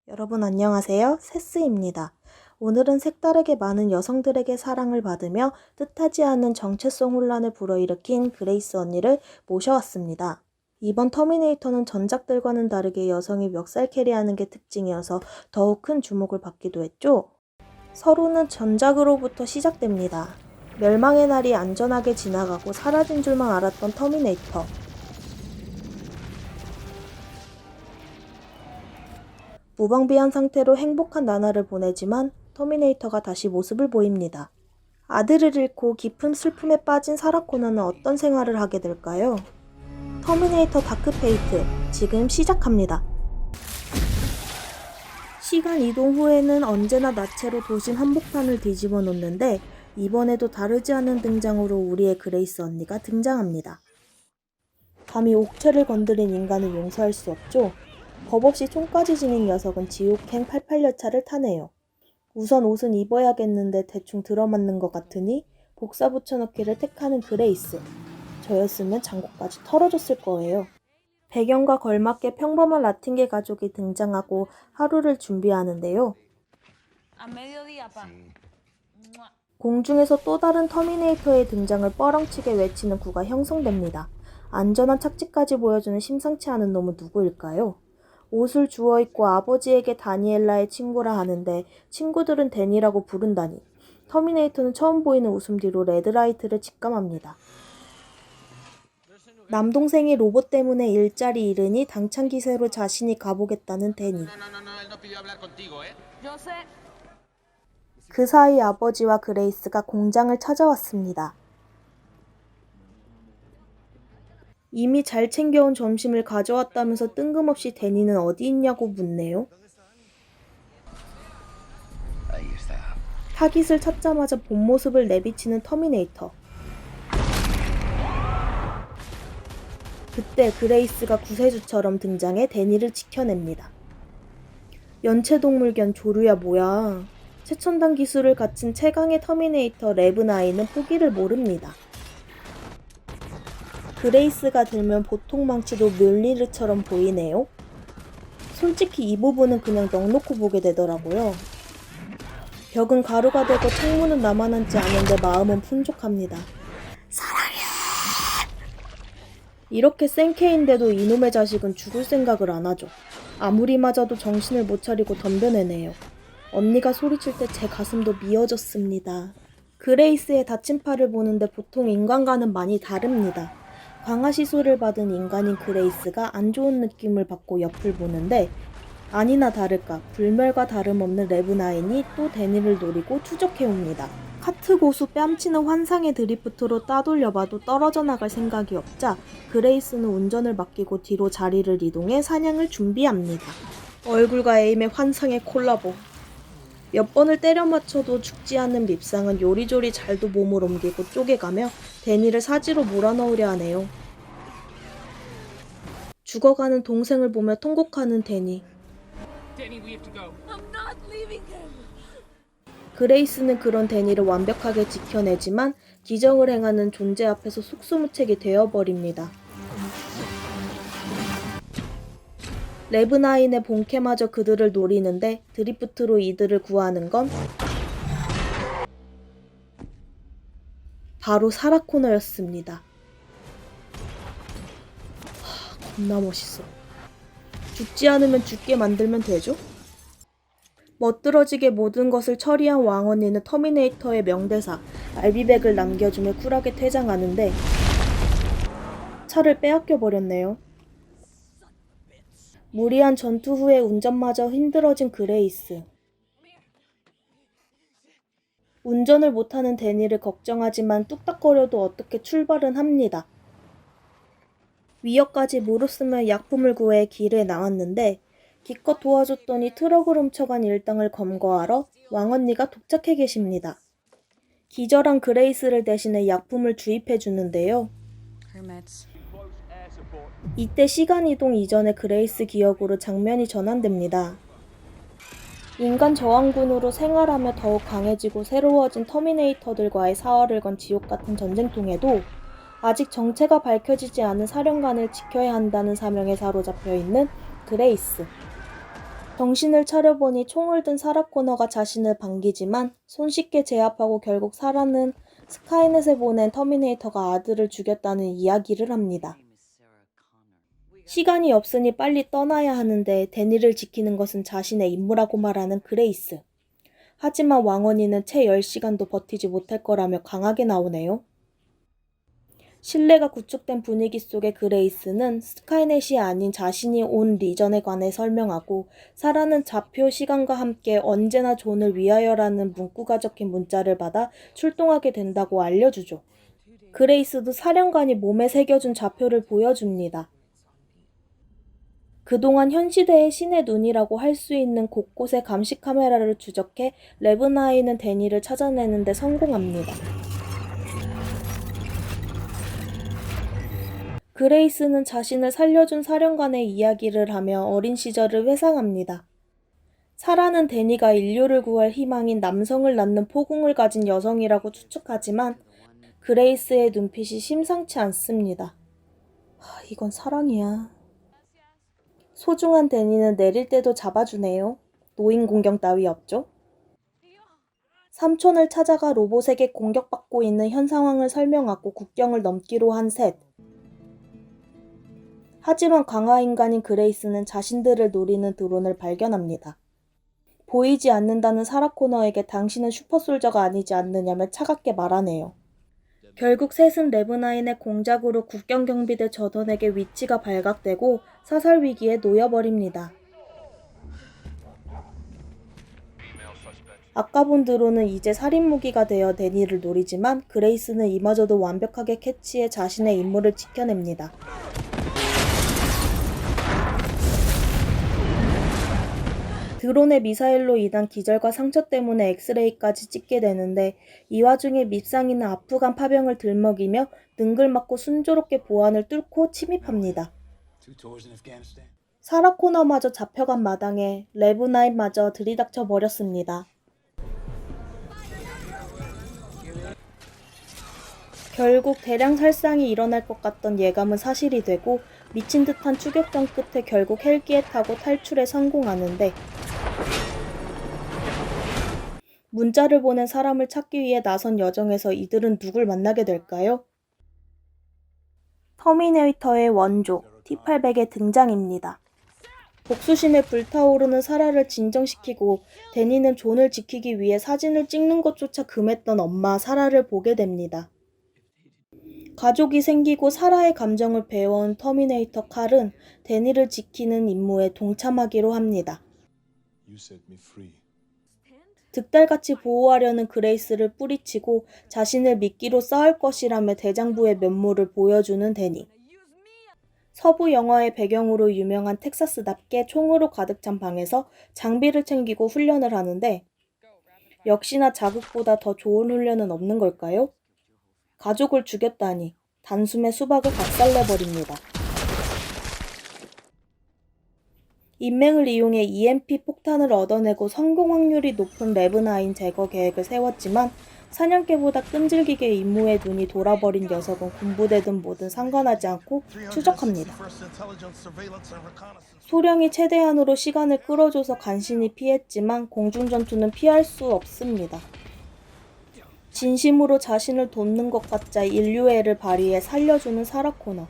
여러분 안녕하세요. 세스입니다. 오늘은 색다르게 많은 여성들에게 사랑을 받으며 뜻하지 않은 정체성 혼란을 불어일으킨 그레이스 언니를 모셔왔습니다. 이번 터미네이터는 전작들과는 다르게 여성이 멱살 캐리하는 게 특징이어서 더욱 큰 주목을 받기도 했죠. 서로는 전작으로부터 시작됩니다. 멸망의 날이 안전하게 지나가고 사라진 줄만 알았던 터미네이터. 무방비한 상태로 행복한 나날을 보내지만 터미네이터가 다시 모습을 보입니다. 아들을 잃고 깊은 슬픔에 빠진 사라 코너는 어떤 생활을 하게 될까요? 터미네이터 다크페이트, 지금 시작합니다. 시간 이동 후에는 언제나 나체로 도심 한복판을 뒤집어 놓는데 이번에도 다르지 않은 등장으로 우리의 그레이스 언니가 등장합니다. 감히 옥체를 건드린 인간을 용서할 수 없죠? 법 없이 총까지 지닌 녀석은 지옥행 88열차를 타네요. 우선 옷은 입어야겠는데 대충 들어맞는 것 같으니 복사 붙여넣기를 택하는 그레이스. 저였으면 장구까지 털어줬을 거예요. 배경과 걸맞게 평범한 라틴계 가족이 등장하고 하루를 준비하는데요. 공중에서 또 다른 터미네이터의 등장을 뻐렁치게 외치는 구가 형성됩니다. 안전한 착지까지 보여주는 심상치 않은 놈은 누구일까요? 옷을 주워입고 아버지에게 다니엘라의 친구라 하는데 친구들은 댄이라고 부른다니. 터미네이터는 처음 보이는 웃음 뒤로 레드라이트를 직감합니다. 남동생이 로봇 때문에 일자리 잃으니 당찬 기세로 자신이 가보겠다는 댄이. 그 사이 아버지와 그레이스가 공장을 찾아왔습니다. 이미 잘 챙겨온 점심을 가져왔다면서 뜬금없이 데니는 어디 있냐고 묻네요. 타깃을 찾자마자 본 모습을 내비치는 터미네이터. 그때 그레이스가 구세주처럼 등장해 데니를 지켜냅니다. 연체동물 견 조류야 뭐야. 최첨단 기술을 갖춘 최강의 터미네이터 레브나이는 포기를 모릅니다. 그레이스가 들면 보통 망치도 뮬리르처럼 보이네요. 솔직히 이 부분은 그냥 넋놓고 보게 되더라고요. 벽은 가루가 되고 창문은 남아남지 않은데 마음은 풍족합니다. 사랑해! 이렇게 센 캐인데도 이놈의 자식은 죽을 생각을 안 하죠. 아무리 맞아도 정신을 못 차리고 덤벼내네요. 언니가 소리칠 때 제 가슴도 미어졌습니다. 그레이스의 다친 팔을 보는데 보통 인간과는 많이 다릅니다. 강화 시술을 받은 인간인 그레이스가 안 좋은 느낌을 받고 옆을 보는데 아니나 다를까 불멸과 다름없는 레브나인이 또 데니를 노리고 추적해옵니다. 카트 고수 뺨치는 환상의 드리프트로 따돌려봐도 떨어져 나갈 생각이 없자 그레이스는 운전을 맡기고 뒤로 자리를 이동해 사냥을 준비합니다. 얼굴과 에임의 환상의 콜라보. 몇 번을 때려 맞춰도 죽지 않는 밉상은 요리조리 잘도 몸을 옮기고 쪼개가며 데니를 사지로 몰아넣으려 하네요. 죽어가는 동생을 보며 통곡하는 데니. 그레이스는 그런 데니를 완벽하게 지켜내지만 기정을 행하는 존재 앞에서 속수무책이 되어버립니다. 레브나인의 본캐마저 그들을 노리는데 드리프트로 이들을 구하는 건 바로 사라 코너였습니다. 겁나 멋있어. 죽지 않으면 죽게 만들면 되죠? 멋들어지게 모든 것을 처리한 왕언니는 터미네이터의 명대사 알비백을 남겨주며 쿨하게 퇴장하는데 차를 빼앗겨버렸네요. 무리한 전투 후에 운전마저 힘들어진 그레이스. 운전을 못하는 데니를 걱정하지만 뚝딱거려도 어떻게 출발은 합니다. 위협까지 무릅쓰며 약품을 구해 길에 나왔는데 기껏 도와줬더니 트럭을 훔쳐간 일당을 검거하러 왕언니가 도착해 계십니다. 기절한 그레이스를 대신해 약품을 주입해 주는데요. 이때 시간이동 이전의 그레이스 기억으로 장면이 전환됩니다. 인간 저항군으로 생활하며 더욱 강해지고 새로워진 터미네이터들과의 사활을 건 지옥같은 전쟁통에도 아직 정체가 밝혀지지 않은 사령관을 지켜야 한다는 사명에 사로잡혀 있는 그레이스. 정신을 차려보니 총을 든 사라 코너가 자신을 반기지만 손쉽게 제압하고 결국 사라는 스카이넷에 보낸 터미네이터가 아들을 죽였다는 이야기를 합니다. 시간이 없으니 빨리 떠나야 하는데 데니를 지키는 것은 자신의 임무라고 말하는 그레이스. 하지만 왕언니는 채 10시간도 버티지 못할 거라며 강하게 나오네요. 신뢰가 구축된 분위기 속의 그레이스는 스카이넷이 아닌 자신이 온 리전에 관해 설명하고 사라는 좌표 시간과 함께 언제나 존을 위하여라는 문구가 적힌 문자를 받아 출동하게 된다고 알려주죠. 그레이스도 사령관이 몸에 새겨준 좌표를 보여줍니다. 그동안 현 시대의 신의 눈이라고 할 수 있는 곳곳에 감시 카메라를 추적해 레브나이는 데니를 찾아내는 데 성공합니다. 그레이스는 자신을 살려준 사령관의 이야기를 하며 어린 시절을 회상합니다. 사라는 데니가 인류를 구할 희망인 남성을 낳는 포궁을 가진 여성이라고 추측하지만 그레이스의 눈빛이 심상치 않습니다. 이건 사랑이야. 소중한 데니는 내릴 때도 잡아주네요. 노인 공격 따위 없죠? 삼촌을 찾아가 로봇에게 공격받고 있는 현 상황을 설명하고 국경을 넘기로 한 셋. 하지만 강화 인간인 그레이스는 자신들을 노리는 드론을 발견합니다. 보이지 않는다는 사라 코너에게 당신은 슈퍼솔저가 아니지 않느냐며 차갑게 말하네요. 결국 셋은 레브나인의 공작으로 국경경비대 전원에게 위치가 발각되고 사살 위기에 놓여버립니다. 아까 본 드론은 이제 살인무기가 되어 데니를 노리지만 그레이스는 이마저도 완벽하게 캐치해 자신의 임무를 지켜냅니다. 드론의 미사일로 인한 기절과 상처 때문에 엑스레이까지 찍게 되는데 이 와중에 밉상이는 아프간 파병을 들먹이며 능글맞고 순조롭게 보안을 뚫고 침입합니다. 사라 코너마저 잡혀간 마당에 레브나인마저 들이닥쳐 버렸습니다. 결국 대량 살상이 일어날 것 같던 예감은 사실이 되고 미친 듯한 추격전 끝에 결국 헬기에 타고 탈출에 성공하는데 문자를 보낸 사람을 찾기 위해 나선 여정에서 이들은 누굴 만나게 될까요? 터미네이터의 원조 T-800의 등장입니다. 복수심에 불타오르는 사라를 진정시키고 데니는 존을 지키기 위해 사진을 찍는 것조차 금했던 엄마 사라를 보게 됩니다. 가족이 생기고 사라의 감정을 배워온 터미네이터 칼은 데니를 지키는 임무에 동참하기로 합니다. 득달같이 보호하려는 그레이스를 뿌리치고 자신을 미끼로 쌓을 것이라며 대장부의 면모를 보여주는 데니. 서부 영화의 배경으로 유명한 텍사스답게 총으로 가득 찬 방에서 장비를 챙기고 훈련을 하는데 역시나 자극보다 더 좋은 훈련은 없는 걸까요? 가족을 죽였다니 단숨에 수박을 박살내버립니다. 인맹을 이용해 EMP 폭탄을 얻어내고 성공 확률이 높은 레브나인 제거 계획을 세웠지만 사냥개보다 끈질기게 임무에 눈이 돌아버린 녀석은 군부대든 뭐든 상관하지 않고 추적합니다. 소령이 최대한으로 시간을 끌어줘서 간신히 피했지만 공중전투는 피할 수 없습니다. 진심으로 자신을 돕는 것 같자 인류의 애를 발휘해 살려주는 사라 코너.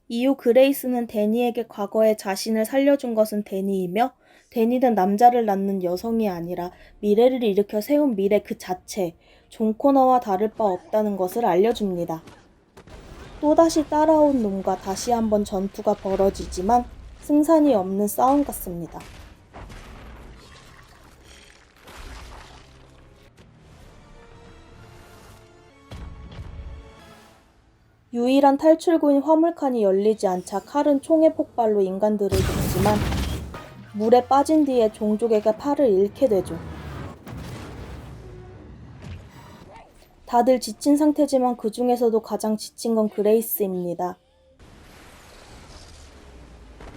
이후 그레이스는 데니에게 과거에 자신을 살려준 것은 데니이며 데니는 남자를 낳는 여성이 아니라 미래를 일으켜 세운 미래 그 자체, 존 코너와 다를 바 없다는 것을 알려줍니다. 또다시 따라온 놈과 다시 한번 전투가 벌어지지만 승산이 없는 싸움 같습니다. 유일한 탈출구인 화물칸이 열리지 않자 칼은 총의 폭발로 인간들을 죽지만 물에 빠진 뒤에 종족에게 팔을 잃게 되죠. 다들 지친 상태지만 그 중에서도 가장 지친 건 그레이스입니다.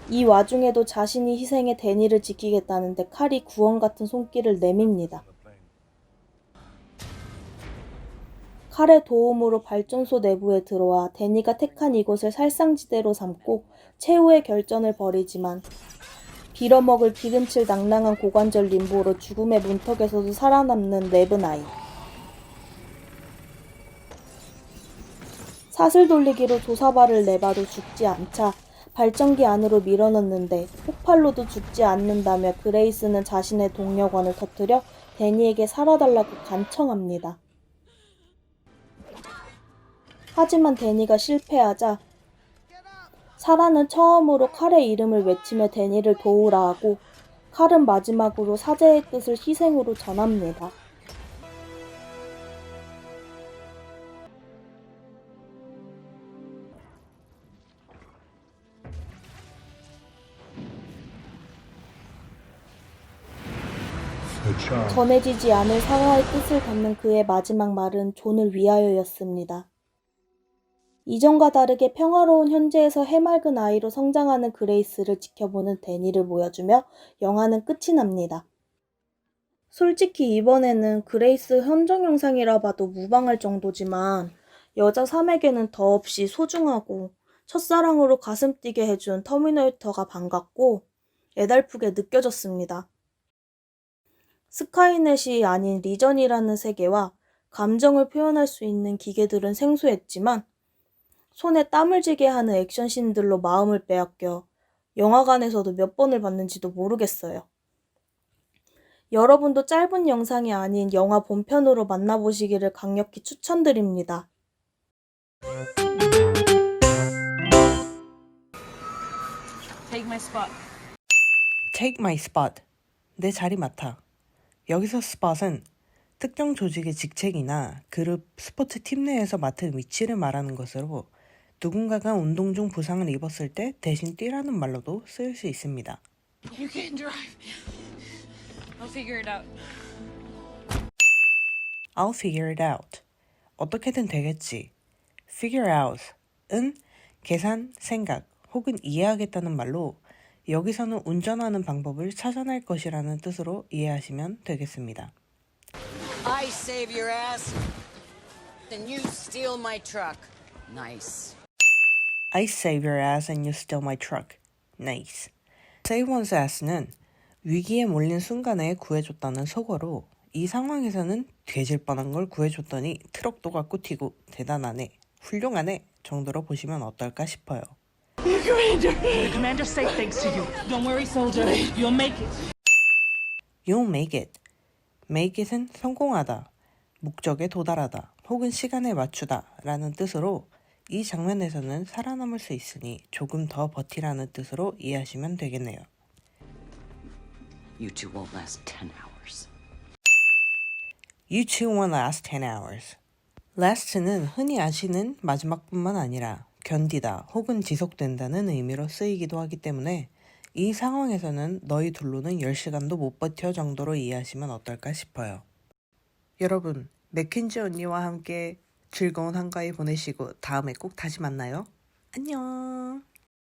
이 와중에도 자신이 희생해 데니를 지키겠다는데 칼이 구원 같은 손길을 내밉니다. 칼의 도움으로 발전소 내부에 들어와 데니가 택한 이곳을 살상지대로 삼고 최후의 결전을 벌이지만 빌어먹을 기름칠 낭낭한 고관절 림보로 죽음의 문턱에서도 살아남는 레브나이. 사슬 돌리기로 조사발을 내봐도 죽지 않자 발전기 안으로 밀어넣는데 폭발로도 죽지 않는다며 그레이스는 자신의 동력원을 터뜨려 데니에게 살아달라고 간청합니다. 하지만 데니가 실패하자 사라는 처음으로 칼의 이름을 외치며 데니를 도우라 하고 칼은 마지막으로 사제의 뜻을 희생으로 전합니다. 전해지지 않을 사라의 뜻을 담는 그의 마지막 말은 존을 위하여였습니다. 이전과 다르게 평화로운 현재에서 해맑은 아이로 성장하는 그레이스를 지켜보는 데니를 보여주며 영화는 끝이 납니다. 솔직히 이번에는 그레이스 현정 영상이라 봐도 무방할 정도지만 여자 3에게는 더없이 소중하고 첫사랑으로 가슴 뛰게 해준 터미네이터가 반갑고 애달프게 느껴졌습니다. 스카이넷이 아닌 리전이라는 세계와 감정을 표현할 수 있는 기계들은 생소했지만 손에 땀을 쥐게 하는 액션씬들로 마음을 빼앗겨 영화관에서도 몇 번을 봤는지도 모르겠어요. 여러분도 짧은 영상이 아닌 영화 본편으로 만나보시기를 강력히 추천드립니다. Take my spot. Take my spot. 내 자리 맡아. 여기서 spot은 특정 조직의 직책이나 그룹 스포츠 팀 내에서 맡은 위치를 말하는 것으로 누군가가 운동 중 부상을 입었을 때 대신 뛰라는 말로도 쓰일 수 있습니다. You can drive. I'll figure it out. I'll figure it out. 어떻게든 되겠지. Figure out은 계산, 생각 혹은 이해하겠다는 말로 여기서는 운전하는 방법을 찾아낼 것이라는 뜻으로 이해하시면 되겠습니다. I save your ass, then you steal my truck. Nice. I save your ass and you steal my truck. Nice. Save one's ass는 위기에 몰린 순간에 구해줬다는 속어로 이 상황에서는 뒤질 뻔한 걸 구해줬더니 트럭도 갖고 튀고 대단하네, 훌륭하네 정도로 보시면 어떨까 싶어요. The commander say thanks to you. Don't worry, soldier. You'll make it. You'll make it. make it은 성공하다, 목적에 도달하다, 혹은 시간에 맞추다 라는 뜻으로 이 장면에서는 살아남을 수 있으니 조금 더 버티라는 뜻으로 이해하시면 되겠네요. You two won't last 10 hours. You two won't last 10 hours. last는 흔히 아시는 마지막뿐만 아니라 견디다 혹은 지속된다는 의미로 쓰이기도 하기 때문에 이 상황에서는 너희 둘로는 10시간도 못 버텨 정도로 이해하시면 어떨까 싶어요. 여러분, 맥켄지 언니와 함께 즐거운 한가위 보내시고 다음에 꼭 다시 만나요. 안녕.